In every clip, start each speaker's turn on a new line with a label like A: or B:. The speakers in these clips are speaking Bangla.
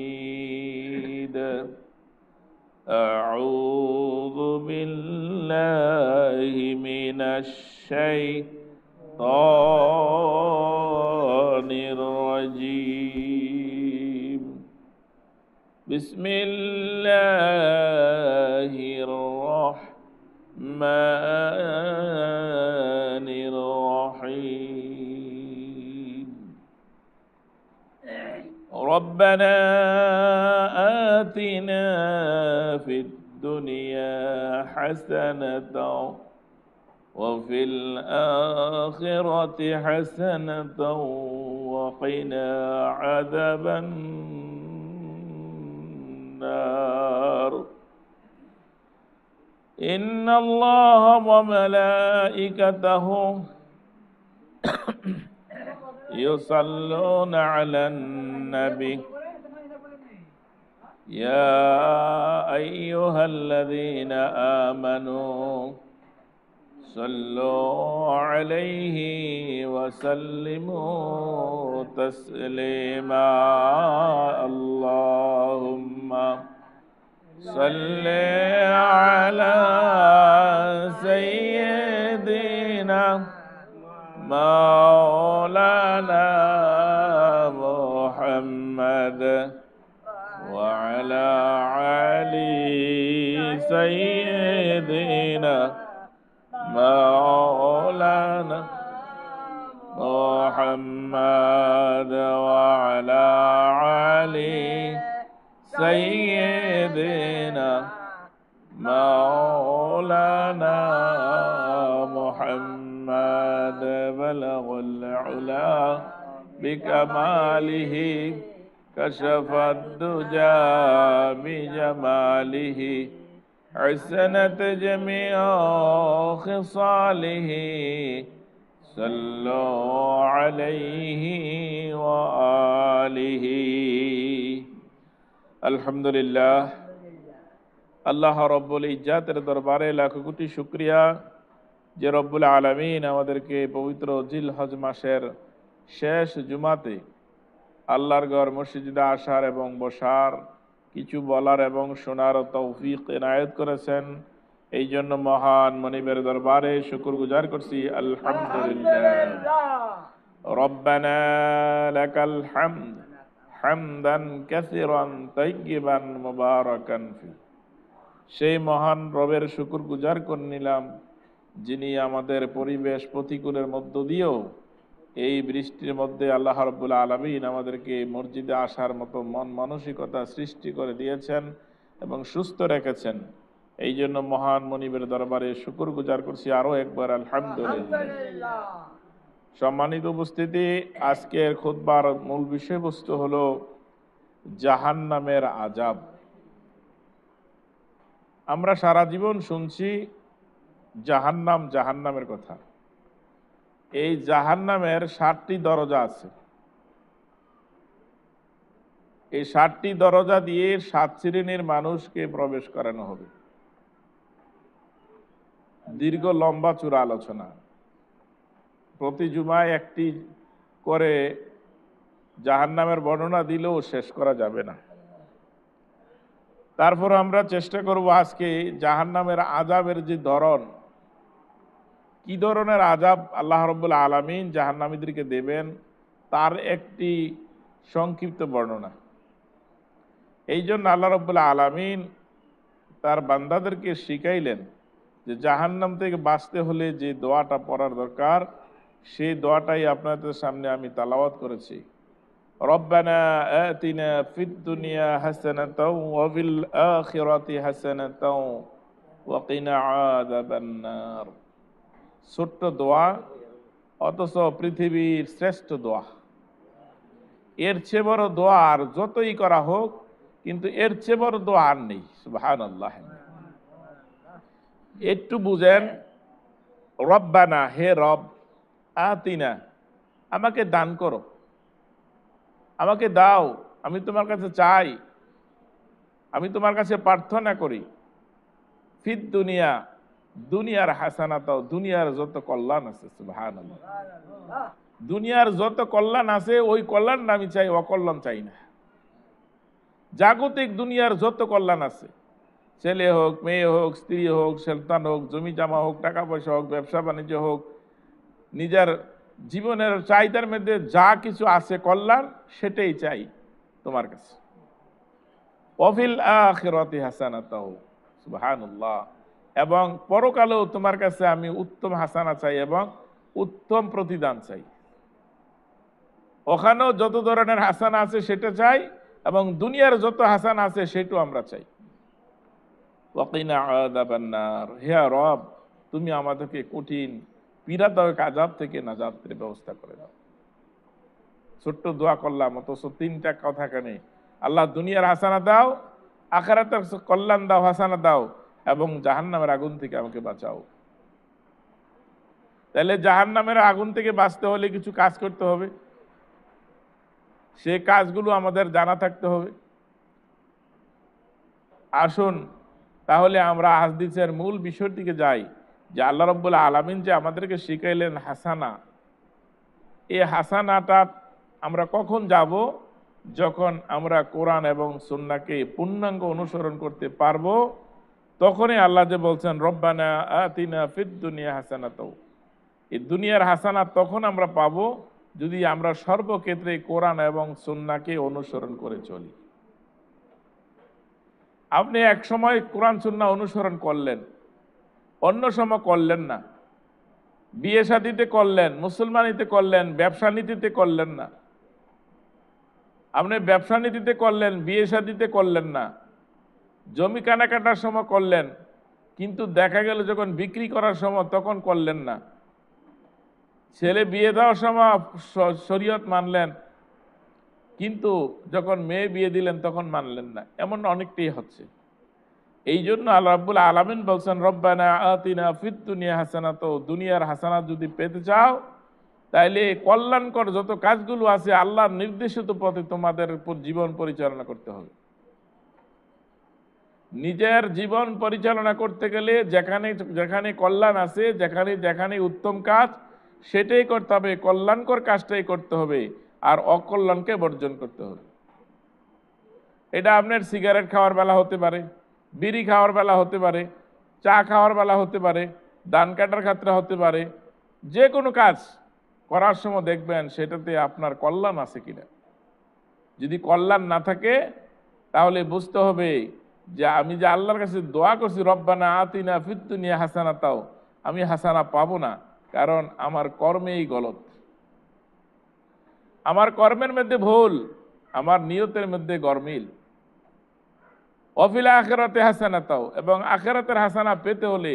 A: الحميد. أعوذ بالله من الشيطان الرجيم. بسم الله الرحمن الرحيم. ربنا آتنا في الدنيا حسنة وفي الآخرة حسنة وقنا عذاب النار. إن الله وملائكته يصلون على النبي يا أيها الذين آمنوا صلوا عليه وسلموا تسليما. اللهم صل على سيدنا مولانا محمد وعلى علي سيدنا مولانا محمد وعلى علي سيدنا مولانا محمد. بلغ العلا بكماله كشف الدجى بجماله حسنت جميع خصاله. صلوا عليه وآله. আলহামদুলিল্লাহ, আল্লাহ রব্বুল ইজ্জাতের দরবারে লাখ কোটি শুকরিয়া যে রব্বুল আলামিন আমাদেরকে পবিত্র জিলহজ মাসের শেষ জুমাতে আল্লাহর ঘর মসজিদে আসার এবং বসার, কিছু বলার এবং শোনার তৌফিক এনায়েত করেছেন। এই জন্য মহান মনিবের দরবারে শুকরগুজার করছি। আলহামদুলিল্লাহ। রব্বানা লাকাল হামদ হামদান কাসীরান তাইয়্যিবান মুবারাকান ফি। সেই মহান রবের শুকরগুজার করে নিলাম যিনি আমাদের পরিবেশ প্রতিকূলের মধ্য দিয়েও এই বৃষ্টির মধ্যে আল্লাহ রাব্বুল আলামিন আমাদেরকে মসজিদে আসার মতো মন মানসিকতা সৃষ্টি করে দিয়েছেন এবং সুস্থ রেখেছেন। এই জন্য মহান মনিবের দরবারে শুকরগুজার করছি আরো একবার আলহামদুলিল্লাহ। সম্মানিত উপস্থিতি, আজকের খুতবার মূল বিষয়বস্তু হলো জাহান্নামের আযাব। আমরা সারা জীবন শুনছি জাহান্নামের কথা। এই জাহান্নামের 7টি দরজা আছে। এই 7টি দরজা দিয়ে 7 শ্রেণীর মানুষকে প্রবেশ করানো হবে। দীর্ঘ লম্বা চূড়া আলোচনা, প্রতি জুমায় একটি করে জাহান্নামের বর্ণনা দিলেও শেষ করা যাবে না। তারপর আমরা চেষ্টা করব আজকে জাহান্নামের আযাবের যে ধরন, কি ধরনের আযাব আল্লাহ রাব্বুল আলামিন জাহান্নামীদেরকে দেবেন তার একটি সংক্ষিপ্ত বর্ণনা। এই জন্য আল্লাহ রাব্বুল আলামিন তার বান্দাদেরকে শিখাইলেন যে জাহান্নাম থেকে বাঁচতে হলে যে দোয়াটা পড়ার দরকার, সেই দোয়াটাই আপনাদের সামনে আমি তেলাওয়াত করেছি। রব্বানা আতিনা ফিদ দুনিয়া হাসানাতাও ওয়া ফিল আখিরাতি হাসানাতাও ওয়া কিনা আযাবান নার। ছোট্ট দোয়া, অথচ পৃথিবীর শ্রেষ্ঠ দোয়া। এর চেয়ে বড় দোয়া আর যতই করা হোক, কিন্তু এর চেয়ে বড় দোয়া আর নেই। সুবহানাল্লাহ। একটু বুঝেন, রব্বানা, হে রব, আতিনা, আমাকে দান করো, আমাকে দাও, আমি তোমার কাছে চাই, আমি তোমার কাছে প্রার্থনা করি। ফিদ দুনিয়া, দুনিয়ার হাসানাত, দুনিয়ার যত কল্যাণ আছে, সুবহানাল্লাহ, দুনিয়ার যত কল্যাণ আছে ওই কল্যাণ আমি চাই, অকল্যাণ চাই না। জাগতিক দুনিয়ার যত কল্যাণ আছে, ছেলে হোক, মেয়ে হোক, স্ত্রী হোক, সন্তান হোক, জমি জামা হোক, টাকা পয়সা হোক, ব্যবসা বাণিজ্য হোক, নিজের জীবনের চাহিদার মধ্যে যা কিছু আছে কল্যাণ, সেটাই চাই তোমার কাছে। ওয়াফিল আখিরাতি হাসানাতাও, সুবহানাল্লাহ, এবং পরকালেও তোমার কাছে আমি উত্তম হাসানা চাই এবং উত্তম প্রতিদান চাই। ওখানেও যত ধরনের হাসানা আছে সেটা চাই, এবং দুনিয়ার যত হাসানা আছে সেটাও আমরা চাই। ওয়াকিনা আযাবান নার, হে রব তুমি আমাদেরকে কঠিন পীড়াদায়ক আযাব থেকে নাজাতের ব্যবস্থা করে দাও। ছোট্ট দোয়া করলাম, অথচ তিনটা কথা কানে, আল্লাহ দুনিয়ার হাসানা দাও, আখিরাতের কল্যাণ দাও, হাসানা দাও, এবং জাহান্নামের আগুন থেকে আমাকে বাঁচাও। তাহলে জাহান্নামের আগুন থেকে বাঁচতে হলে কিছু কাজ করতে হবে, সে কাজগুলো আমাদের জানা থাকতে হবে। আসুন তাহলে আমরা হাদিসের মূল বিষয়ের দিকে যাই, যে আল্লাহ রাব্বুল আলামিন যে আমাদেরকে শিখাইলেন হাসানা, এই হাসানাটা আমরা কখন যাব? যখন আমরা কোরআন এবং সুন্নাহকে পূর্ণাঙ্গ অনুসরণ করতে পারবো, তখনই আল্লাহ যে বলছেন রব্বানা আতিনা ফিদ দুনিয়া হাসানাতাও, এই দুনিয়ার হাসানা তখন আমরা পাবো যদি আমরা সর্বক্ষেত্রে কোরআন এবং সুন্নাহকে অনুসরণ করে চলি। আপনি এক সময় কোরআন সুন্নাহ অনুসরণ করলেন, অন্য সময় করলেন না, বিয়ে শাদীতে করলেন, মুসলমানিতে করলেন, ব্যবসা নীতিতে করলেন না। আপনি ব্যবসা নীতিতে করলেন, বিয়ে শাদীতে করলেন না, জমি কেনাকাটার সময় করলেন, কিন্তু দেখা গেল যখন বিক্রি করার সময় তখন করলেন না। ছেলে বিয়ে দেওয়ার সময় শরীয়ত মানলেন, কিন্তু যখন মেয়ে বিয়ে দিলেন তখন মানলেন না। এমন অনেকটাই হচ্ছে। এই জন্য আল্লাহ রাব্বুল আলামিন বলছেন রব্বানা আতিনা ফিদ দুনিয়া হাসানাতাও, দুনিয়ার হাসানাত যদি পেতে চাও তাইলে কল্যাণকর যত কাজগুলো আছে আল্লাহর নির্দেশিত পথে তোমাদের উপর জীবন পরিচালনা করতে হবে। নিজের জীবন পরিচালনা করতে গেলে যেখানে যেখানে কল্যাণ আছে, যেখানে যেখানে উত্তম কাজ সেটাই করতে হবে, কল্যাণকর কাজটাই করতে হবে, আর অকল্যাণকে বর্জন করতে হবে। এটা আপনার সিগারেট খাওয়ার বেলা হতে পারে, বিড়ি খাওয়ার বেলা হতে পারে, চা খাওয়ার বেলা হতে পারে, ধান কাটার ক্ষেত্রে হতে পারে। যে কোনো কাজ করার সময় দেখবেন সেটাতে আপনার কল্যাণ আছে কিনা। যদি কল্যাণ না থাকে তাহলে বুঝতে হবে যে আমি যে আল্লাহর কাছে দোয়া করছি রব্বানা আতিনা ফিদ দুনিয়া হাসানাতাও, আমি হাসানা পাবো না, কারণ আমার কর্মেই গলত, আমার কর্মের মধ্যে ভুল, আমার নিয়তের মধ্যে গরমিল। ওয়াফিল আখিরাতি হাসানাতাও, এবং আখিরাতের হাসানা পেতে হলে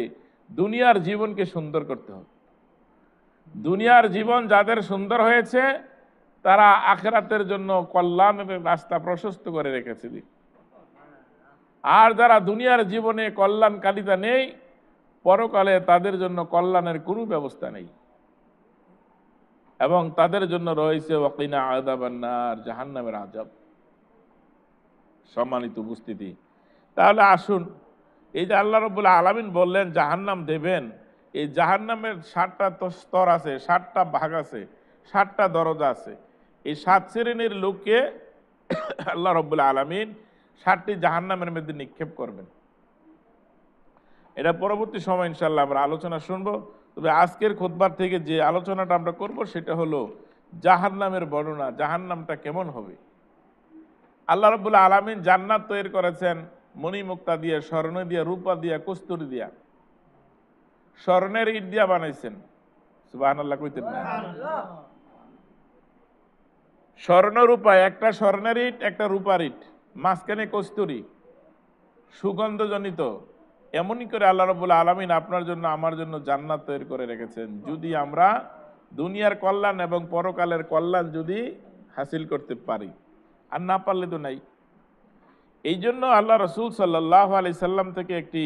A: দুনিয়ার জীবনকে সুন্দর করতে হবে। দুনিয়ার জীবন যাদের সুন্দর হয়েছে তারা আখিরাতের জন্য কল্যাণের রাস্তা প্রশস্ত করে রেখেছে। আর যারা দুনিয়ার জীবনে কল্যাণকারিতা নেই, পরকালে তাদের জন্য কল্যাণের কোনো ব্যবস্থা নেই, এবং তাদের জন্য রয়েছে ওয়াকিনা আযাবান নার, জাহান্নামের আযাব। সম্মানিত উপস্থিতি, তাহলে আসুন, এই যে আল্লাহ রাব্বুল আলামিন বললেন জাহান্নাম দেবেন, এই জাহান্নামের 7টা স্তর আছে, 7টা ভাগ আছে, 7টা দরজা আছে। এই 7 শ্রেণীর লোককে আল্লাহ রাব্বুল আলামিন 7টি জাহান্নামের মধ্যে নিক্ষেপ করবেন। এটা পরবর্তী সময় ইনশাআল্লাহ আমরা আলোচনা শুনবো। তবে আজকের খুতবার থেকে যে আলোচনাটা আমরা করব সেটা হলো জাহান্নামের বর্ণনা, জাহান্নামটা কেমন হবে। আল্লাহ রাব্বুল আলামিন জান্নাত তৈরি করেছেন মণিমুক্তা দিয়ে, স্বর্ণ দিয়ে, রূপা দিয়ে, কস্তুরী দিয়া, স্বর্ণের ইট দিয়া বানাইছেন। সুবহানাল্লাহ কইতেন না? স্বর্ণ রূপা, একটা স্বর্ণের ইট, একটা রূপার ইট, মাঝখানে কস্তুরী, সুগন্ধজনিত। এমনই করে আল্লাহ রাব্বুল আলামিন আপনার জন্য আমার জন্য জান্নাত তৈরি করে রেখেছেন, যদি আমরা দুনিয়ার কল্যাণ এবং পরকালের কল্যাণ যদি হাসিল করতে পারি, আর না পারলে তো নাই। এই জন্য আল্লাহ রাসূল সাল্লাল্লাহু আলাইহি সাল্লাম থেকে একটি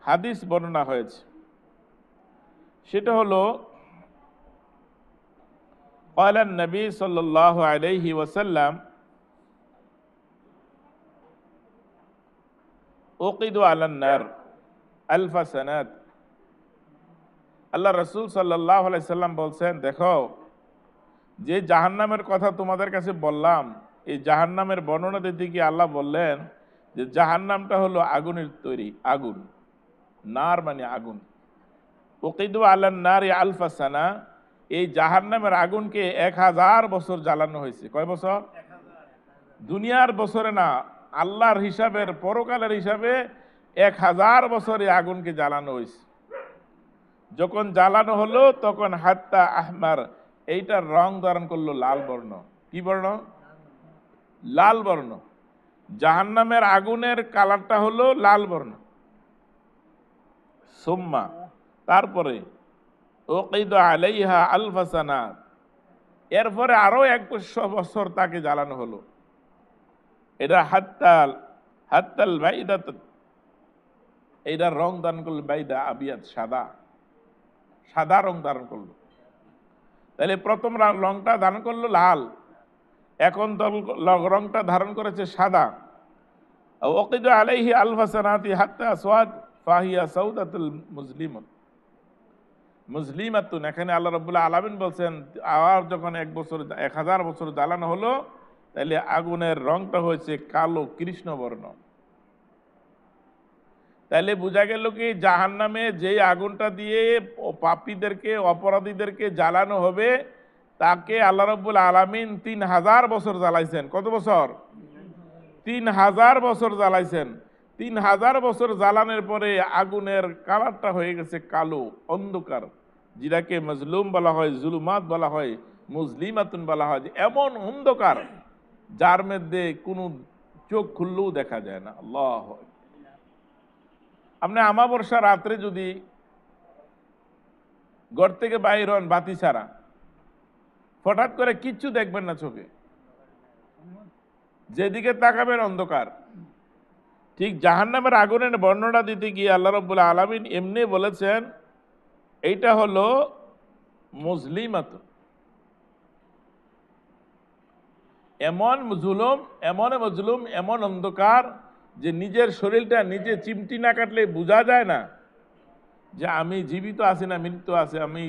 A: হাদিস বর্ণনা হয়েছে, সেটা হলো قال النبي صلى الله عليه وسلم أوقدوا على النار ألف سنة। আল্লাহ রাসূল সাল্লাল্লাহু আলাইহি সাল্লাম বলছেন, দেখো যে জাহান্নামের কথা তোমাদের কাছে বললাম, এই জাহান্নামের বর্ণনা দিতে গিয়ে আল্লাহ বললেন যে জাহান্নামটা হলো আগুনের তৈরি, আগুন, নার মানে আগুন। উকিদু আলান নারি আলফা সানা, এই জাহান্নামের আগুনকে 1000 বছর জ্বালানো হয়েছে। কয় বছর? দুনিয়ার বছরে না, আল্লাহর হিসাবের, পরকালের হিসাবে 1000 বছর এই আগুনকে জ্বালানো হয়েছে। যখন জ্বালানো হলো তখন হাত্তা আহমার, এইটার রং ধারণ করলো লাল বর্ণ। কি বর্ণ? লাল বর্ণ। জাহান্নামের আগুনের কালারটা হলো লাল বর্ণ। সুম্মা, তারপরে উকিদু আলাইহা আলফা সানা, এরপরে আরো 100 বছর তাকে জ্বালানো হলো। এটা হাত্তাল বাইদাত, এইটার রং ধারণ করলো বাইদা আবিয়াত, সাদা, সাদা রং ধারণ করলো। তাহলে প্রথম রংটা ধারণ করলো লাল, এখন রংটা ধারণ করেছে সাদা। ওয়াকিদু আলাইহি আলফা সানাতি হাত্তা আসওয়াদ ফাহিয়া সাউদাতুল মুসলিমাতুন। এখানে আল্লাহ রাব্বুল আলামিন বলছেন আর যখন 1000 বছর জ্বালানো হলো, তাহলে আগুনের রংটা হয়েছে কালো কৃষ্ণ বর্ণ। তাহলে বোঝা গেল কি জাহান্নামে যে আগুনটা দিয়ে পাপীদেরকে, অপরাধীদেরকে জ্বালানো হবে, তাকে আল্লাহ রাব্বুল আলামিন 3000 বছর জ্বালাইছেন। কত বছর? 3000 বছর জ্বালাইছেন। 3000 বছর জ্বালানোর পরে আগুনের কালারটা হয়ে গেছে কালো, অন্ধকার, যেটাকে মজলুম বলা হয়, জুলুমাত বলা হয়, মুজলিমাতুন বলা হয়। এমন অন্ধকার যার মধ্যে কোনো চোখ খুললেও দেখা যায় না। আল্লাহ, আপনি আমাবস্যা রাত্রে যদি ঘর থেকে বাইর হন বাতি ছাড়া, হঠাৎ করে কিচ্ছু দেখবেন না চোখে, যেদিকে তাকাবেন অন্ধকার। ঠিক জাহান্নামের আগুনের বর্ণনা দিতে গিয়ে আল্লাহ রাব্বুল আলামিন এমনি বলেছেন এইটা হলো মুজলিমাত, এমন জুলুম, এমন মজলুম, এমন অন্ধকার যে নিজের শরীরটা নিজে চিমটি না কাটলে বোঝা যায় না যে আমি জীবিত আছি না মৃত্যু আছে, আমি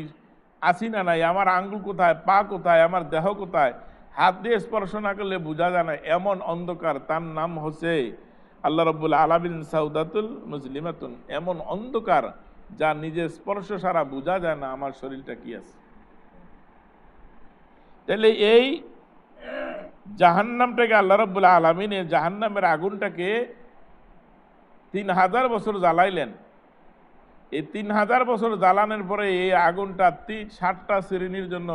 A: আছি না নাই, আমার আঙ্গুল কোথায়, পা কোথায়, আমার দেহ কোথায়, হাত দিয়ে স্পর্শ না করলে বোঝা যায় না। এমন অন্ধকার, তার নাম হচ্ছে আল্লাহ রাব্বুল আলামিন সাউদাতুল মুসলিমাতুন, এমন অন্ধকার যা নিজের স্পর্শ ছাড়া বোঝা যায় না আমার শরীরটা কি আছে। তাহলে এই জাহান্নামটাকে আল্লাহ রাব্বুল আলামিন এই জাহান্নামের আগুনটাকে 3000 বছর জ্বালাইলেন। এই 3000 বছর জ্বালানোর পরে এই আগুনটা 60টা শ্রেণীর জন্য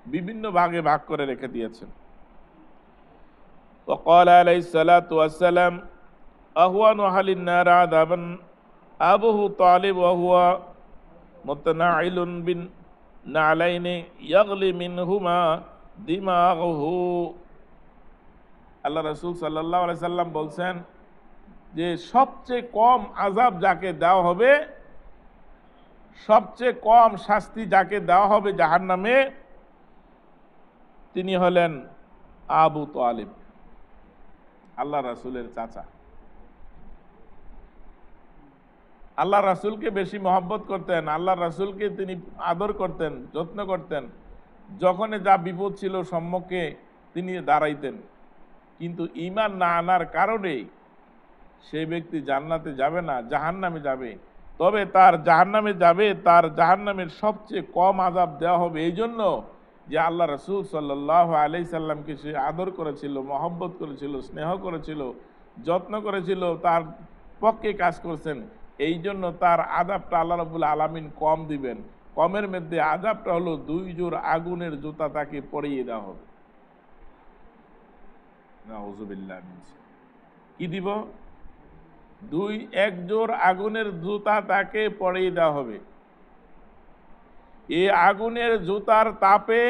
A: বিভিন্ন ভাগে ভাগ করে রেখে দিয়েছেন। وقال عليه الصلاة والسلام أهون أهل النار عذابا أبوه طالب وهو متناعل بالنعلين يغلي منهما دماغه। আল্লাহ রাসূল সাল্লাল্লাহু আলাইহি সাল্লাম বলছেন যে সবচেয়ে কম আযাব যাকে দেওয়া হবে, সবচেয়ে কম শাস্তি যাকে দেওয়া হবে জাহান্নামে, তিনি হলেন আবু তালিব, আল্লাহ রাসূলের চাচা। আল্লাহ রাসূলকে বেশি মহব্বত করতেন, আল্লাহ রাসূলকে তিনি আদর করতেন, যত্ন করতেন। যখন যা বিপদ ছিল সম্মুখে তিনি দাঁড়াইতেন। কিন্তু ঈমান না আনার কারণে সেই ব্যক্তি জান্নাতে যাবে না, জাহান্নামে যাবে। তবে তার জাহান্নামে যাবে, তার জাহান্নামের সবচেয়ে কম আযাব দেওয়া হবে এই জন্য যে আল্লাহ রাসূল সাল্লাল্লাহু আলাইহি সাল্লামকে সে আদর করেছিল, মহব্বত করেছিল, স্নেহ করেছিল, যত্ন করেছিল, তার পক্ষে কাজ করছেন। এই জন্য তার আযাবটা আল্লাহ রাব্বুল আলামিন কম দিবেন। কমের মধ্যে আযাবটা হলো 2 জোড় আগুনের জুতা তাকে পরিয়ে দেওয়া হবে। নাউযুবিল্লাহ। কি দিব? 1 জোড় আগুনের জুতা তাকে পরিয়ে দেওয়া হবে। এই আগুনের জুতার তাপে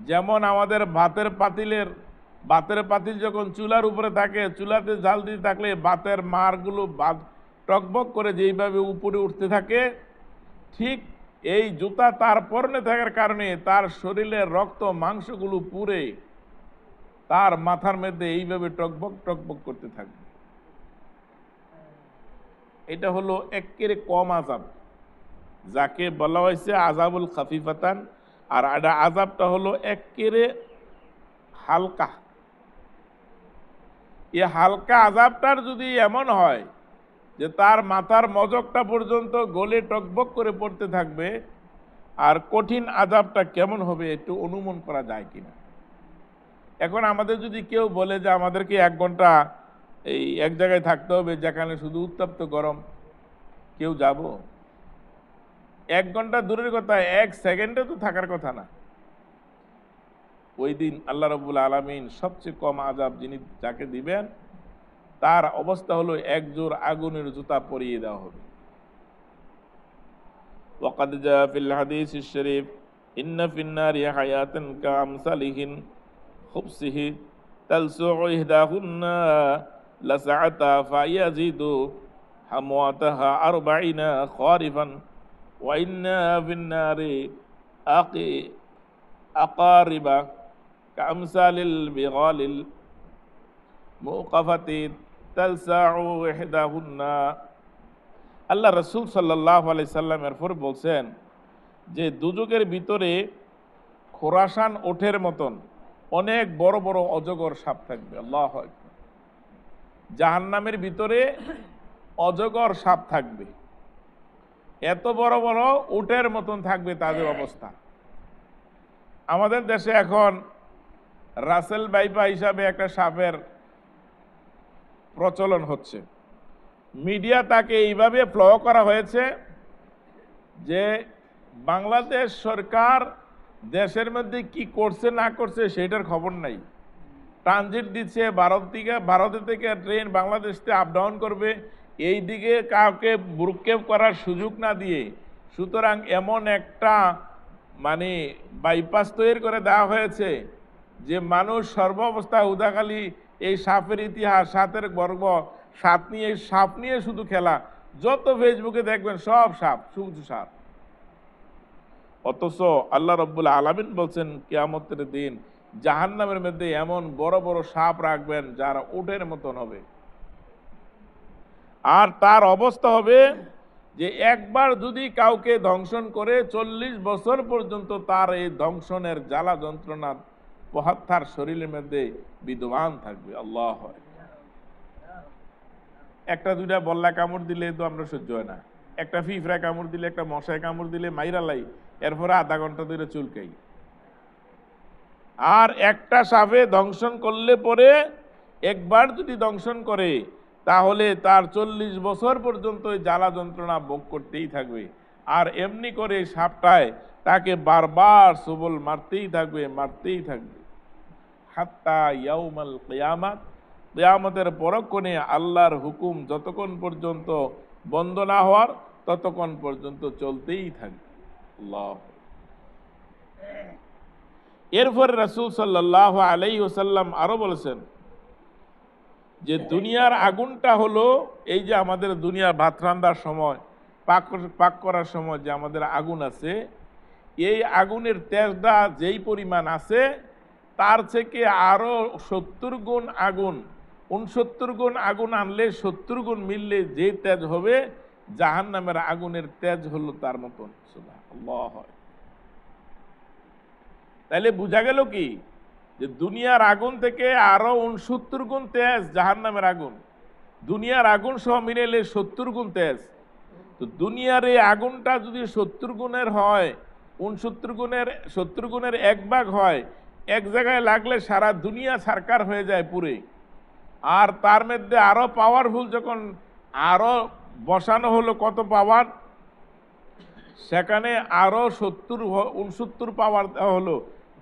A: যেমন আমাদের ভাতের পাতিল যখন চুলার উপরে থাকে, চুলাতে জাল দিতে থাকলে ভাতের মারগুলো টকবক করে যেইভাবে উপরে উঠতে থাকে, ঠিক এই জুতা তার পরনে থাকার কারণে তার শরীরের রক্ত মাংসগুলো পুড়ে তার মাথার মধ্যে এইভাবে টকবক টকবক করতে থাকবে। এটা হলো একেবারে কম আযাব, যাকে বলা হয়েছে আযাবুল খাফিফাতান আর এটা আযাবটা হলো একেবারে হালকা। এই হালকা আযাবটার যদি এমন হয় যে তার মাথার মজকটা পর্যন্ত গলে টকবক করে পড়তে থাকবে, আর কঠিন আযাবটা কেমন হবে একটু অনুমান করা যায় কিনা? এখন আমাদের যদি কেউ বলে যে আমাদেরকে 1 ঘন্টা এই এক জায়গায় থাকতে হবে যেখানে শুধু উত্তপ্ত গরম, কেউ যাব? 1 ঘন্টা দূরের কথা, 1 সেকেন্ডে তো থাকার কথা না। ওই দিন আল্লাহ রাব্বুল আলামিন সবচেয়ে কম আযাব যিনি যাকে দিবেন তার অবস্থা হলো একজোড় আগুনের জুতা পরিয়ে দেওয়া হবে। ওয়াকাদ জাআ ফিল হাদিসিশ শরীফ ইন্না ফিন নারি হায়াতান কামসালিহিন খুবসিহি তালসুউ ইহদাহুন্না লাসআতা ফায়াজিদু হামওয়াতাহা 40 খারিফান ওয়া ইন্না ফিন নারি আকারিবা কামসালিল বিগালিল মুকাফাতি তালসাউ ইহদাহুন্না। আল্লাহ রাসূল সাল্লাল্লাহু আলাইহি সাল্লাম এরপর বলছেন যে দুজকের ভিতরে খোরাসান ওঠের মতন অনেক বড় বড় অজগর সাপ থাকবে। আল্লাহু আকবার। জাহান্নামের ভিতরে অজগর সাপ থাকবে, এত বড় বড় উটের মতন থাকবে তাদের অবস্থা। আমাদের দেশে এখন রাসেল বাইপা হিসাবে একটা সাপের প্রচলন হচ্ছে। মিডিয়া তাকে এইভাবে ফ্লো করা হয়েছে যে বাংলাদেশ সরকার দেশের মধ্যে কি করছে না করছে সেটার খবর নাই। ট্রানজিট দিচ্ছে ভারতের থেকে ট্রেন বাংলাদেশে আপ ডাউন করবে, এই দিকে কাউকে ভ্রুক্ষেপ করার সুযোগ না দিয়ে, সুতরাং এমন একটা মানে বাইপাস তৈরি করে দেওয়া হয়েছে যে মানুষ সর্বাবস্থায় উদাখালি এই সাপের ইতিহাস, সাপের গর্ব, সাপ নিয়ে শুধু খেলা। যত ফেসবুকে দেখবেন সব সাপ, শুধু সাপ। অথচ আল্লাহ রাব্বুল আলামিন বলছেন কিয়ামতের দিন জাহান্নামের মধ্যে এমন বড় বড় সাপ রাখবেন যারা উটের মতন হবে। আর তার অবস্থা হবে যে একবার যদি কাউকে ধ্বংসন করে 40 বছর পর্যন্ত তার এই ধ্বংসনের জ্বালা যন্ত্রণা তার শরীরের মধ্যে বিদ্যমান থাকবে। আল্লাহ, একটা দুইটা বল্লা কামড় দিলে তো আমরা সহ্য হয় না, একটা ফিফরা কামড় দিলে, একটা মশায় কামড় দিলে মাইরা লাই, এরপরে আধা ঘন্টা ধরে চুলকাই। আর একটা সাপে দংশন করলে পরে, একবার যদি দংশন করে তাহলে তার 40 বছর পর্যন্ত জ্বালা যন্ত্রণা ভোগ করতেই থাকবে। আর এমনি করে সাপটায় তাকে বারবার সবল মারতেই থাকবে হাত্তা ইয়াউমাল কিয়ামাত, কিয়ামতের পরক্ষণে আল্লাহর হুকুম যতক্ষণ পর্যন্ত বন্ধ না হওয়ার ততক্ষণ পর্যন্ত চলতেই থাকবে। আল্লাহ। এরপরে রাসূল সাল্লাল্লাহু আলাইহি ওয়াসাল্লাম আরো বলেছেন যে দুনিয়ার আগুনটা হলো এই যে আমাদের দুনিয়ার ভাত রান্নার সময়, পাক করার সময় যে আমাদের আগুন আছে, এই আগুনের তেজটা যেই পরিমাণ আছে তার থেকে আরো 70 গুণ আগুন, 69 গুণ আগুন আনলে 70 গুণ মিললে যে তেজ হবে, জাহান্নামের আগুনের তেজ হলো তার মতন। সুবহানাল্লাহ। তাইলে বোঝা গেল কি যে দুনিয়ার আগুন থেকে আরো 69 গুণ তেজ জাহান্নামের আগুন। দুনিয়ার আগুন সহ মিলাইলে 70 গুণ তেজ। তো দুনিয়ার এই আগুনটা যদি 70 গুণের হয়, 70 গুণের 1 ভাগ হয়, এক জায়গায় লাগলে সারা দুনিয়া সরকার হয়ে যায় পুরে। আর তার মধ্যে আরো পাওয়ারফুল যখন আরো বসানো হলো, কত পাওয়ার, সেখানে আরো 69 পাওয়ার হলো,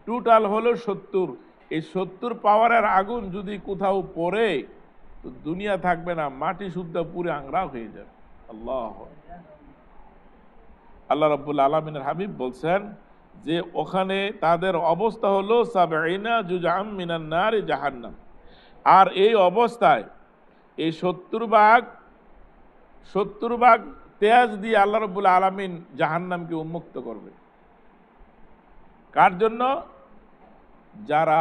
A: টোটাল হলো 70। এই 70 পাওয়ারের আগুন যদি কোথাও পড়ে তো দুনিয়া থাকবে না, মাটি শুদ্ধ পুরে আংরা হয়ে যাবে। আল্লাহ। আল্লাহ রাব্বুল আলামিনের হাবিব বলছেন যে ওখানে তাদের অবস্থা হলো 70 জুজআম মিনান নারি জাহান্নাম। আর এই অবস্থায় এই 70 ভাগ তেজ দিয়ে আল্লাহ রাব্বুল আলামিন জাহান্নামকে উন্মুক্ত করবে। কার জন্য? যারা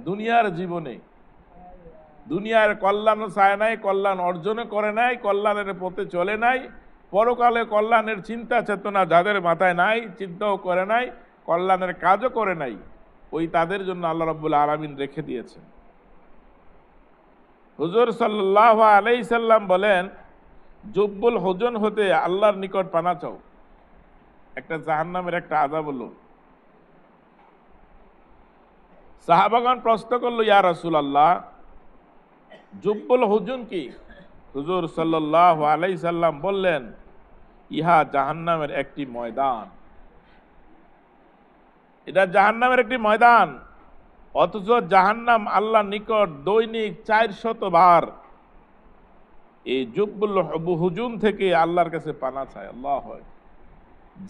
A: দুনিয়ার জীবনে দুনিয়ার কল্যাণ চায় নাই, কল্যাণ অর্জন করে নাই, কল্যাণের পথে চলে নাই, পরকালে কল্যাণের চিন্তা চেতনা যাদের মাথায় নাই, চিন্তাও করে নাই, কল্যাণের কাজও করে নাই, ওই তাদের জন্য আল্লাহ রাব্বুল আলামিন রেখে দিয়েছেন। হুজুর সাল্লাল্লাহু আলাইহি সাল্লাম বলেন, জুব্বুল হুজুন হতে আল্লাহর নিকট পানা চাও। একটা জাহান্নামের একটা আযাব হলো। সাহাবাগণ প্রশ্ন করলো, ইয়া রাসূলুল্লাহ, জুব্বুল হুজুন কি? হুজুর সাল্লাল্লাহু আলাইহি সাল্লাম বললেন, ইহা জাহান্নামের একটি ময়দান। এটা জাহান্নামের একটি ময়দান, অথচ জাহান্নাম আল্লাহর নিকট দৈনিক 400 বার এই জুব্বুল হুজুন থেকে আল্লাহর কাছে পানা চায়। আল্লাহ,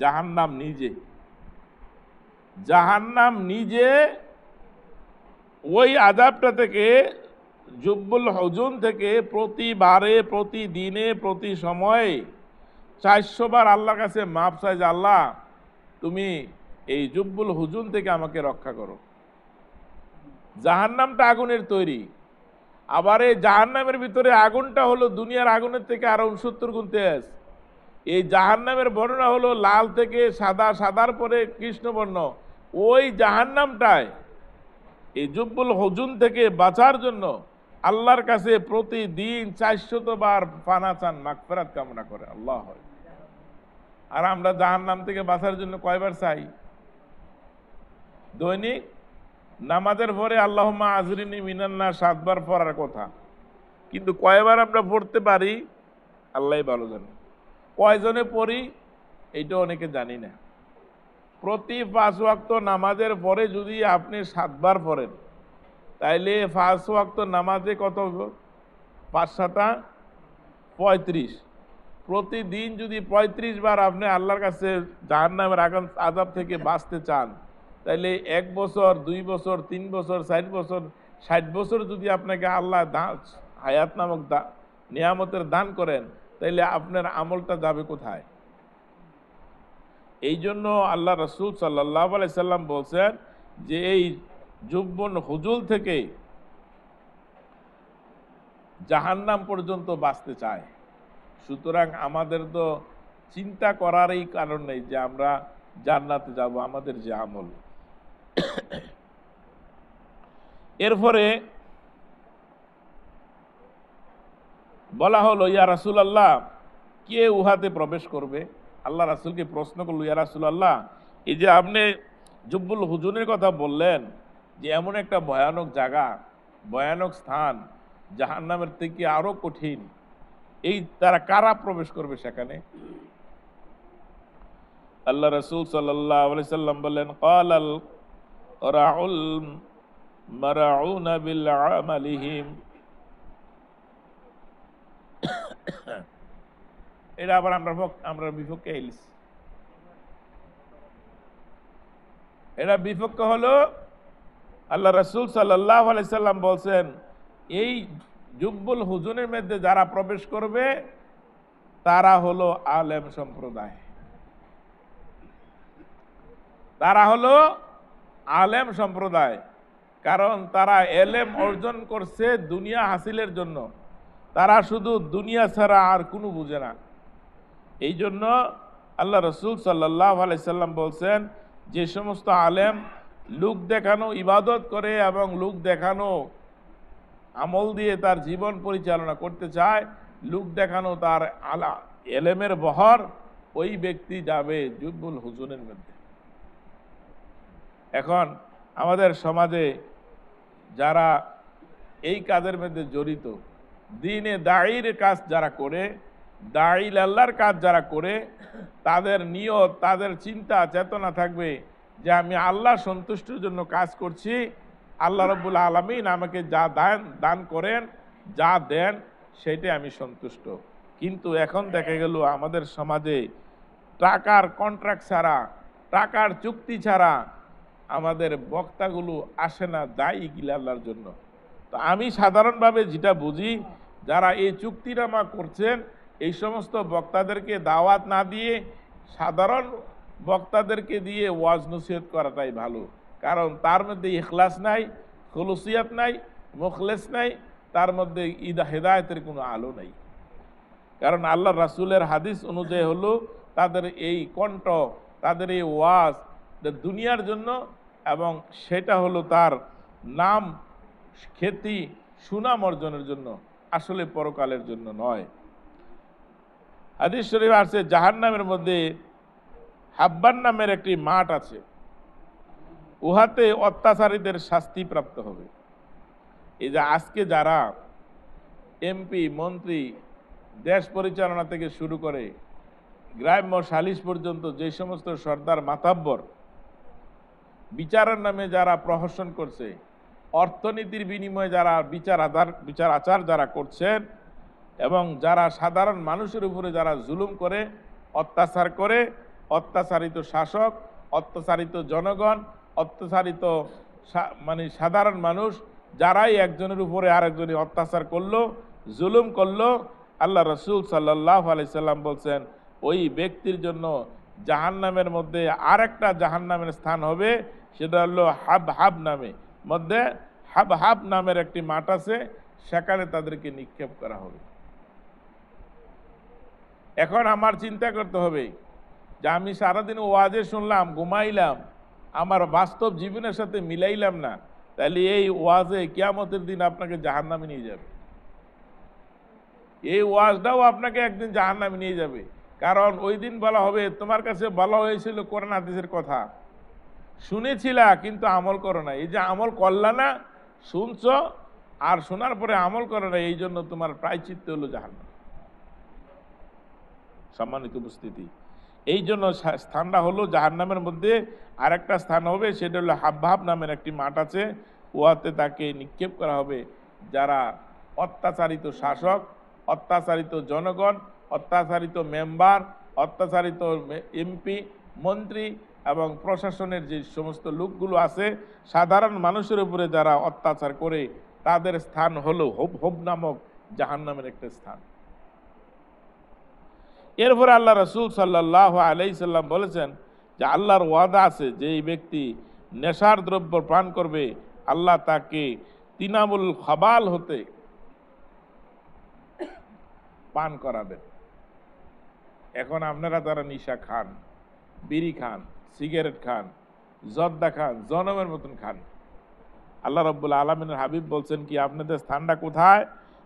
A: জাহান্নাম নিজে ওই আযাবটা থেকে, জুব্বুল হুজুন থেকে প্রতিবারে, প্রতিদিনে, প্রতি সময়ে 400 বার আল্লাহর কাছে মাপ চায় যে আল্লাহ, তুমি এই জুব্বুল হুজুন থেকে আমাকে রক্ষা করো। জাহান্নামটা আগুনের তৈরি, আবার এই জাহান্নামের ভিতরে আগুনটা হলো দুনিয়ার আগুনের থেকে আরো 69 গুণ তেজ। এই জাহান্নামের বর্ণনা হলো লাল থেকে সাদা, সাদার পরে কৃষ্ণবর্ণ। ওই জাহান্নামটায় এই জুব্বুল হুজুন থেকে বাঁচার জন্য আল্লাহর কাছে প্রতিদিন 400 বার পানা চান, মাগফিরাত কামনা করে। আল্লাহ, আর আমরা জাহান্নাম থেকে বাঁচার জন্য কয়বার চাই? দৈনিক নামাজের পরে আল্লাহুম্মা আজরিনি মিনান নার 7 বার পড়ার কথা, কিন্তু কয়বার আমরা পড়তে পারি আল্লাহই ভালো জানে। কয়জনে পড়ি এইটা অনেকে জানি না। প্রতি 5 ওয়াক্ত নামাজের পরে যদি আপনি 7 বার পড়েন, তাইলে 5 ওয়াক্ত নামাজে কত হইব? 5 7 35। প্রতিদিন যদি 35 বার আপনি আল্লাহর কাছে জাহান্নামের আযাব থেকে বাঁচতে চান, তাইলে 1 বছর, 2 বছর, 3 বছর, 4 বছর, 60 বছর যদি আপনাকে আল্লাহ হায়াত নামক নিয়ামতের দান করেন, তাইলে আপনার আমলটা যাবে কোথায়? এই জন্য আল্লাহ রাসূল সাল্লাল্লাহু আলাইহি সাল্লাম বলছেন যে এই জুব্বুল হুজুল থেকে জাহান্নাম পর্যন্ত বাঁচতে চায়। সুতরাং আমাদের তো চিন্তা করারই কারণ নেই যে আমরা জান্নাতে যাব, আমাদের যে আমল। এরপরে বলা হলো, ইয়া রাসূলুল্লাহ, কে উহাতে প্রবেশ করবে? আল্লাহ রাসূলকে প্রশ্ন করলো, ইয়া রাসূলুল্লাহ, এই যে আপনি জুব্বুল হুজুনের কথা বললেন যে এমন একটা ভয়ানক জায়গা, ভয়ানক স্থান, জাহান্নামের থেকে আরো কঠিন, এই তারা কারা প্রবেশ করবে সেখানে? আল্লাহ রাসূল সাল্লাল্লাহু আলাইহি সাল্লাম বললেন, ক্বালাল রাউল মারাউনা বিল আমালিহিম। এটা আবার আমরা বিপক্ষে এলিস, এটা বিপক্ষ হলো। আল্লাহ রাসূল সাল্লাল্লাহু আলাইহি সাল্লাম বলছেন, এই জুব্বুল হুজুনের মধ্যে যারা প্রবেশ করবে তারা হলো আলেম সম্প্রদায়, তারা হলো আলেম সম্প্রদায়। কারণ তারা এলেম অর্জন করছে দুনিয়া হাসিলের জন্য, তারা শুধু দুনিয়া ছাড়া আর কোনো বুঝে না। এই জন্য আল্লাহ রাসূল সাল্লাল্লাহু আলাইহি সাল্লাম বলছেন, যে সমস্ত আলেম লোক দেখানো ইবাদত করে এবং লোক দেখানো আমল দিয়ে তার জীবন পরিচালনা করতে চায়, লোক দেখানো তার এলেমের বহর, ওই ব্যক্তি যাবে জুব্বুল হুজুনের মধ্যে। এখন আমাদের সমাজে যারা এই কাজের মধ্যে জড়িত, দ্বীনে দায়ীর কাজ যারা করে, দায়ীল আল্লাহর কাজ যারা করে, তাদের নিয়ত, তাদের চিন্তা চেতনা থাকবে যে আমি আল্লাহ সন্তুষ্টির জন্য কাজ করছি, আল্লাহ রাব্বুল আলামিন আমাকে যা দান করেন, যা দেন, সেটাই আমি সন্তুষ্ট। কিন্তু এখন দেখা গেল আমাদের সমাজে টাকার কন্ট্রাক্ট ছাড়া, টাকার চুক্তি ছাড়া আমাদের বক্তাগুলো আসে না, দায়ী কিলা আল্লাহর জন্য। তো আমি সাধারণভাবে যেটা বুঝি, যারা এই চুক্তিনামা করছেন, এই সমস্ত বক্তাদেরকে দাওয়াত না দিয়ে সাধারণ বক্তাদেরকে দিয়ে ওয়াজ নসিহত করাটাই ভালো। কারণ তার মধ্যে ইখলাস নাই, খুলুসিয়াত নাই, মুখলেস নাই, তার মধ্যে হেদায়েতের কোনো আলো নাই। কারণ আল্লাহ রাসূলের হাদিস অনুযায়ী হলো তাদের এই কণ্ঠ, তাদের এই ওয়াজ দুনিয়ার জন্য, এবং সেটা হলো তার নাম, খ্যাতি, সুনাম অর্জনের জন্য, আসলে পরকালের জন্য নয়। হাদিস শরীফ আছে জাহান্নামের মধ্যে হাব্বান নামের একটি মাঠ আছে, উহাতে অত্যাচারীদের শাস্তি প্রাপ্ত হবে। এই যে আজকে যারা এমপি, মন্ত্রী, দেশ পরিচালনা থেকে শুরু করে গ্রাম্য সালিশ পর্যন্ত যে সমস্ত সর্দার মাতাব্বর বিচারের নামে যারা প্রহসন করছে, অর্থনীতির বিনিময়ে যারা বিচার আচার যারা করছেন, এবং যারা সাধারণ মানুষের উপরে যারা জুলুম করে, অত্যাচার করে, অত্যাচারিত শাসক, অত্যাচারিত জনগণ, অত্যাচারিত মানে সাধারণ মানুষ, যারাই একজনের উপরে আরেকজনের অত্যাচার করলো, জুলুম করলো, আল্লাহ রসুল সাল্লাল্লাহু আলাইহি সাল্লাম বলছেন ওই ব্যক্তির জন্য জাহান্নামের মধ্যে আরেকটা জাহান্নামের স্থান হবে, সেটা হলো হাব নামে, মধ্যে হাব নামের একটি মাঠ আছে, সেখানে তাদেরকে নিক্ষেপ করা হবে। এখন আমার চিন্তা করতে হবে যে আমি সারাদিন ওয়াজে শুনলাম, ঘুমাইলাম, আমার বাস্তব জীবনের সাথে মিলাইলাম না, তাহলে এই ওয়াজে কিয়ামতের দিন আপনাকে জাহান্নামে নিয়ে যাবে। এই ওয়াজটাও আপনাকে একদিন জাহান্নামে নিয়ে যাবে, কারণ ওই দিন বলা হবে তোমার কাছে বলা হয়েছিল কোরআন হাদিসের কথা, শুনেছিলা কিন্তু আমল করো না। এই যে আমল করলা না, শুনছ আর শোনার পরে আমল করো না, এই জন্য তোমার প্রায়শ্চিত্ত হলো জাহান্নাম। সম্মানিত উপস্থিতি, এই জন্য স্থানটা হলো জাহান্নামের মধ্যে আরেকটা স্থান হবে, সেটা হলো হাব নামের একটি মাঠ আছে, উহাতে তাকে নিক্ষেপ করা হবে যারা অত্যাচারিত শাসক, অত্যাচারিত জনগণ, অত্যাচারিত মেম্বার, অত্যাচারিত এমপি, মন্ত্রী এবং প্রশাসনের যে সমস্ত লোকগুলো আছে, সাধারণ মানুষের উপরে যারা অত্যাচার করে, তাদের স্থান হলো হব নামক জাহান্নামের একটা স্থান। এরপরে আল্লাহ রসুল সাল্লাল্লাহু আলাইহি সাল্লাম বলেছেন যে আল্লাহর ওয়াদা আছে যে এই ব্যক্তি নেশার দ্রব্য পান করবে, আল্লাহ তাকে তিনামুল খাবাল হতে পান করাবেন। এখন আপনারা যারা নিশা খান, বিড়ি খান, সিগারেট খান, জর্দা খান, জনমের মতন খান, আল্লাহ রাব্বুল আলামিনের হাবিব বলছেন কি আপনাদের স্থানটা কোথায়?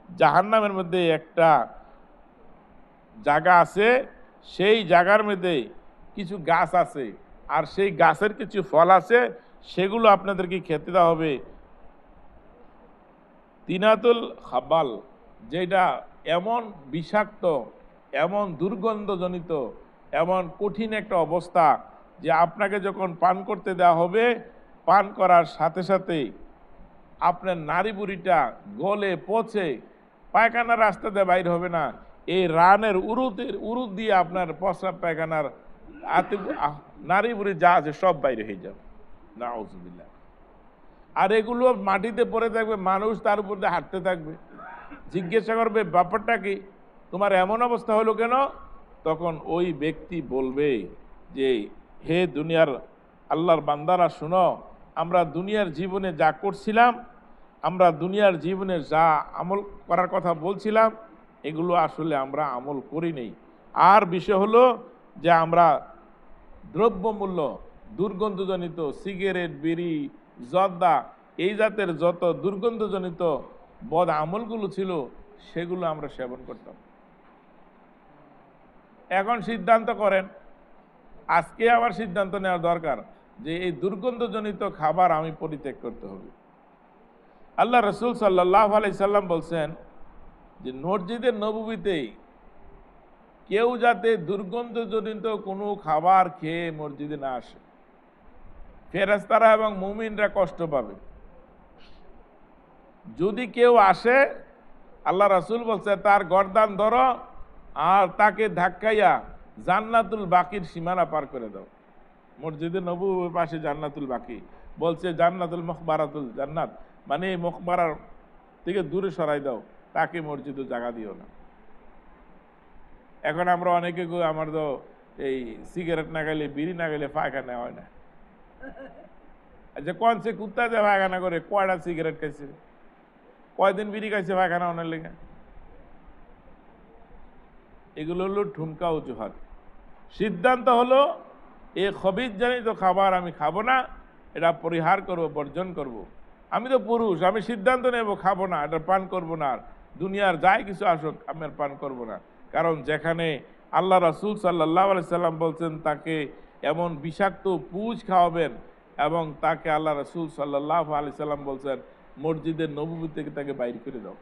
A: জাহান্নামের মধ্যে একটা জায়গা আছে, সেই জায়গার মধ্যে কিছু গাছ আছে, আর সেই গাছের কিছু ফল আছে, সেগুলো আপনাদেরকে খেতে দেওয়া হবে। তিনাতুল খাবাল, যেটা এমন বিষাক্ত, এমন দুর্গন্ধজনিত, এমন কঠিন একটা অবস্থা যে আপনাকে যখন পান করতে দেওয়া হবে, পান করার সাথে সাথে আপনার নাড়ি বুড়িটা গলে পচে পায়খানার রাস্তা দিয়ে বাইর হবে না, এই রানের উরুদ দিয়ে আপনার প্রস্রাব পায়খানার নাড়ি বুড়ি যা আছে সব বাইরে হয়ে যাবে, নাউজুবিল্লাহ। আর এগুলো মাটিতে পড়ে থাকবে, মানুষ তার উপর দিয়ে হাঁটতে থাকবে, জিজ্ঞাসা করবে ব্যাপারটা কি, তোমার এমন অবস্থা হলো কেন? তখন ওই ব্যক্তি বলবে যে হে দুনিয়ার আল্লাহর বান্দারা শুনো, আমরা দুনিয়ার জীবনে যা করছিলাম, আমরা দুনিয়ার জীবনে যা আমল করার কথা বলছিলাম, এগুলো আসলে আমরা আমল করি নেই। আর বিষয় হলো যে আমরা দ্রব্যমূল্য, দুর্গন্ধজনিত সিগারেট, বিড়ি, জর্দা, এই জাতের যত দুর্গন্ধজনিত বদ আমলগুলো ছিল, সেগুলো আমরা সেবন করতাম। এখন সিদ্ধান্ত করেন, আজকে আবার সিদ্ধান্ত নেওয়ার দরকার যে এই দুর্গন্ধজনিত খাবার আমি পরিত্যাগ করতে হবে। আল্লাহ রসুল সাল্লাল্লাহু আলাইহি সাল্লাম বলছেন যে মসজিদে নববীতে কেউ যাতে দুর্গন্ধজনিত কোনো খাবার খেয়ে মসজিদে না আসে, ফেরেশতারা এবং মুমিনরা কষ্ট পাবে। যদি কেউ আসে, আল্লাহ রাসূল বলছে তার গর্দান ধরো আর তাকে ধাক্কাইয়া জান্নাতুল বাকির সীমানা পার করে দাও। মসজিদে নববীর পাশে জান্নাতুল বাকি, বলছে জান্নাতুল মখবারাতুল জান্নাত, মানে মখবারার থেকে দূরে সরাই দাও, তাকে মসজিদে জায়গা দিও না। এখন আমরা অনেকে আমার তো এই সিগারেট না গেলে, বিড়ি না গেলে পায়খানা হয় না। আচ্ছা কোন সে কুত্তা যে পায়খানা করে, কয়টা সিগারেট খাইছে, কয়দিন বিড়ি খাইছে পায়খানা অনেক লেগে? এগুলো হলো ঠুমকা অজুহাত। সিদ্ধান্ত হলো এই খবিজ জনিত খাবার আমি খাবো না, এটা পরিহার করব, বর্জন করব। আমি তো পুরুষ, আমি সিদ্ধান্ত নেব খাবো না, এটা পান করব না, আর দুনিয়ার যাই কিছু আসুক আমি আর পান করব না। কারণ যেখানে আল্লাহ রাসূল সাল্লাল্লাহু আলাইহি সাল্লাম বলছেন তাকে এমন বিষাক্ত পুঁজ খাওয়াবেন, এবং তাকে আল্লাহ রাসূল সাল্লাল্লাহু আলাইহি সাল্লাম বলছেন মসজিদের নববী থেকে তাকে বাইর করে দাও।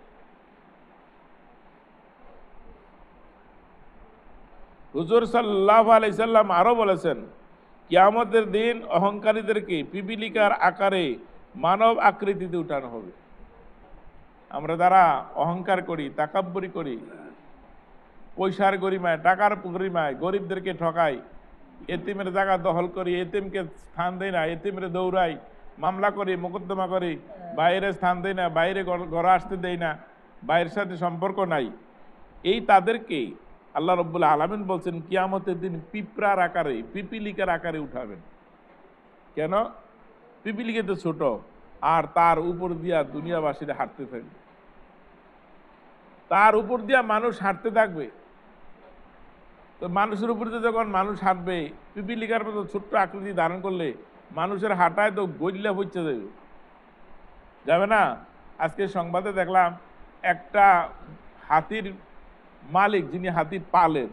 A: হুজুর সাল্লাল্লাহু আলাইহি সাল্লাম আরো বলেছেন, কিয়ামতের দিন অহংকারীদেরকে পিপিলিকার আকারে মানব আকৃতিতে উঠানো হবে। আমরা যারা অহংকার করি, তাকাব্বুরি করি, পয়সার গরিমায়, টাকার গরিমায় গরিবদেরকে ঠকাই, এতিমের জায়গা দখল করি, এতিমকে স্থান দেই না, এতিমরে দৌড়াই, মামলা করি, মোকদ্দমা করি, বাইরে স্থান দেই না, বাইরে ঘরে আসতে দেই না, বাইরের সাথে সম্পর্ক নাই, এই তাদেরকে আল্লাহ রাব্বুল আলামিন বলছেন কিয়ামতের দিন পিঁপড়ার আকারে, পিপিলিকার আকারে উঠাবেন। কেন? পিপিলিকা তো ছোট, আর তার উপর দিয়া দুনিয়াবাসীরা হাঁটতে থাকবে, তার উপর দিয়া মানুষ হাঁটতে থাকবে। তো মানুষের উপর দিয়ে যখন মানুষ হাঁটবে, পিপিলিকার মতো ছোট্ট আকৃতি ধারণ করলে মানুষের হাঁটায় তো গইল্লা হচ্ছে যাবে, যাবে না? আজকে সংবাদে দেখলাম একটা হাতির মালিক, যিনি হাতি পালেন,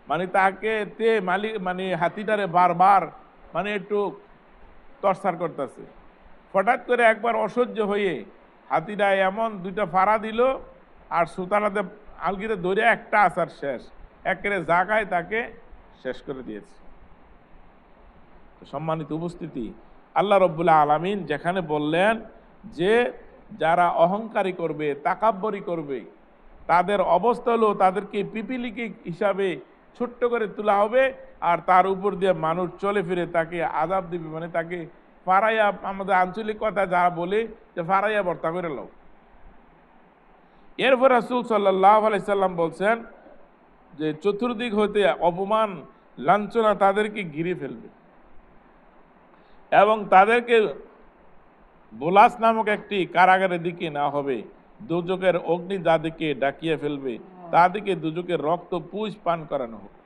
A: মানে তাকে তে মালিক মানে হাতিটারে বারবার মানে একটু টর্চার করতেছে। হঠাৎ করে একবার অসহ্য হয়ে হাতিটা এমন দুইটা ফাড়া দিল, আর সুতানাতে আলগিরে ধরে একটা আসার শেষ, একেবারে জায়গায় তাকে শেষ করে দিয়েছে। সম্মানিত উপস্থিতি, আল্লাহ রাব্বুল আলামিন যেখানে বললেন যে যারা অহংকারী করবে, তাকাব্বরি করবে, তাদের অবস্থা হলো তাদেরকে পিপিলিকা হিসাবে ছোট্ট করে তোলা হবে, আর তার উপর দিয়ে মানুষ চলে ফিরে তাকে আযাব দিবে, মানে তাকে ফারাইয়া, আমাদের আঞ্চলিক কথা যারা বলে যে ফারাইয়া ভর্তা করে লাও। এরপর রাসূল সাল্লাল্লাহু আলাইহি সাল্লাম বলছেন যে চতুর্দিক হতে অপমান লাঞ্ছনা তাদেরকে ঘিরে ফেলবে, এবং তাদেরকে বোলাস নামক একটি কারাগারের দিকে না হবে, দুজকের অগ্নি যাদেরকে ডাকিয়ে ফেলবে, তাদেরকে দুজকের রক্ত পুষ পান করানো হবে।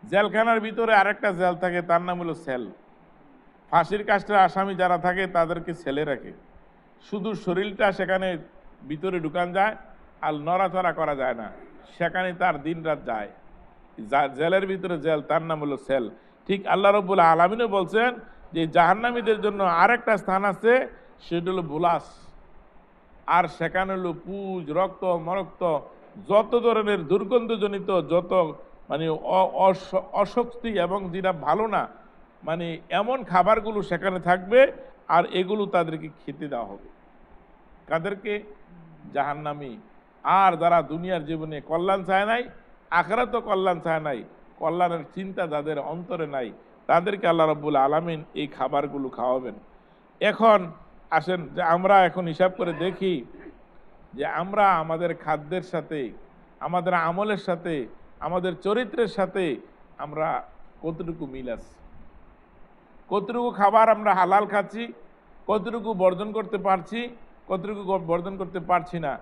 A: জেলখানার ভিতরে আরেকটা জেল থাকে, তার নাম হলো সেল। ফাঁসির কাস্টের আসামি যারা থাকে তাদেরকে সেলে রাখে, শুধু শরীরটা সেখানে ভিতরে ঢুকান যায়, আর নড়াচড়া করা যায় না, সেখানে তার দিন রাত যায়। জেলের ভিতরে জেল, তার নাম হলো সেল। ঠিক আল্লাহ রাব্বুল আলামিনও বলছেন যে জাহান্নামীদের জন্য আরেকটা স্থান আছে, সেটা হলো বুলাস, আর সেখানে হলো পুজ, রক্ত, মরক্ত, যত ধরনের দুর্গন্ধজনিত যত মানে অস্বস্তি এবং যেটা ভালো না, মানে এমন খাবারগুলো সেখানে থাকবে, আর এগুলো তাদেরকে খেতে দেওয়া হবে। কাদেরকে? জাহান্নামী। আর যারা দুনিয়ার জীবনে কল্যাণ চায় নাই, আখিরাতেও কল্যাণ চায় নাই, কল্যাণের চিন্তা যাদের অন্তরে নাই, তাদেরকে আল্লাহ রাব্বুল আলামিন এই খাবারগুলো খাওয়াবেন। এখন আসেন যে আমরা এখন হিসাব করে দেখি যে আমরা আমাদের খাদ্যের সাথে, আমাদের আমলের সাথে, আমাদের চরিত্রের সাথে আমরা কতটুকু মিল আছে, কতটুকু খাবার আমরা হালাল খাচ্ছি, কতটুকু বর্জন করতে পারছি, কতটুকু বর্জন করতে পারছি না,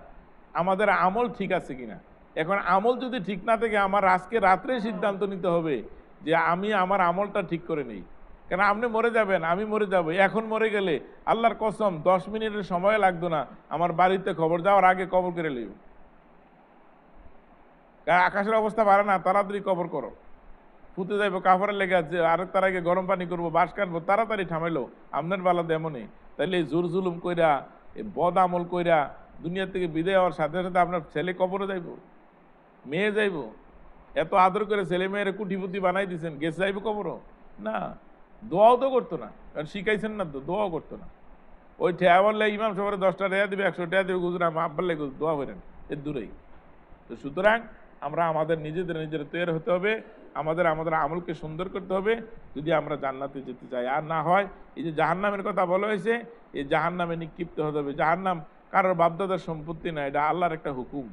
A: আমাদের আমল ঠিক আছে কিনা। এখন আমল যদি ঠিক না থাকে, আমার আজকে রাত্রে সিদ্ধান্ত নিতে হবে যে আমি আমার আমলটা ঠিক করে নেই। কেন? আপনি মরে যাবেন, আমি মরে যাব, এখন মরে গেলে আল্লাহর কসম 10 মিনিটের সময় লাগতো না, আমার বাড়িতে খবর যাওয়ার আগে কবর করে নেব। আকাশের অবস্থা ভালো না, তাড়াতাড়ি কবর করো, ফুটে যাইবো, কাপড়ের লেগে আছে, আর তার আগে গরম পানি করবো, বাঁশ কাটবো, তাড়াতাড়ি থামাইলো। আপনার বেলা এমনই, তাইলে জোর জুলুম কইরা, বদ আমল কইরা দুনিয়া থেকে বিদায় হওয়ার সাথে সাথে আপনার ছেলে কবরে যাইব, মেয়ে যাইব, এত আদর করে ছেলে মেয়ের কুটিপুটি বানাই দিচ্ছেন, গেছে যাইব কবরও না, দোয়াও তো করতো না, কারণ শিখাইছেন না তো, দোয়াও করতো না। ওই ঠেয়া বললে ইমাম সবারে 10টা টাকা দিবে, 100 টাকা দিবে, গুজরা মা বললে দোয়া করেন, এর দূরেই। তো সুতরাং আমরা আমাদের নিজেদের তৈরি হতে হবে, আমাদের আমলকে সুন্দর করতে হবে, যদি আমরা জান্নাতে যেতে চাই। আর না হয় এই যে জাহান্নামের কথা বলা হয়েছে, এই জাহান্নামে নিক্ষিপ্ত হতে হবে। জাহান্নাম কারোর বাপদাদার সম্পত্তি না, এটা আল্লাহর একটা হুকুম।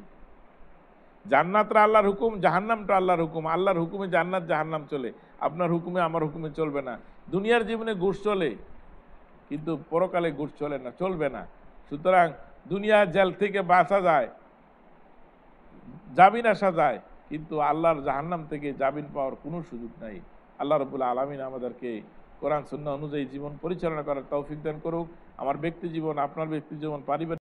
A: জান্নাতটা আল্লাহর হুকুম, জাহান্নামটা আল্লাহর হুকুম। আল্লাহর হুকুমে জান্নাত জাহান্নাম চলে, আপনার হুকুমে আমার হুকুমে চলবে না। দুনিয়ার জীবনে ঘুষ চলে, কিন্তু পরকালে ঘুষ চলে না, চলবে না। সুতরাং দুনিয়ার জেল থেকে বাঁচা যায়, জামিন আসা যায়, কিন্তু আল্লাহর জাহান্নাম থেকে জামিন পাওয়ার কোনো সুযোগ নাই। আল্লাহ রব্বুল আলামিন আমাদেরকে কোরআন সুন্নাহ অনুযায়ী জীবন পরিচালনা করার তৌফিক দান করুক। আমার ব্যক্তি জীবন, আপনার ব্যক্তি জীবন, পারিবারিক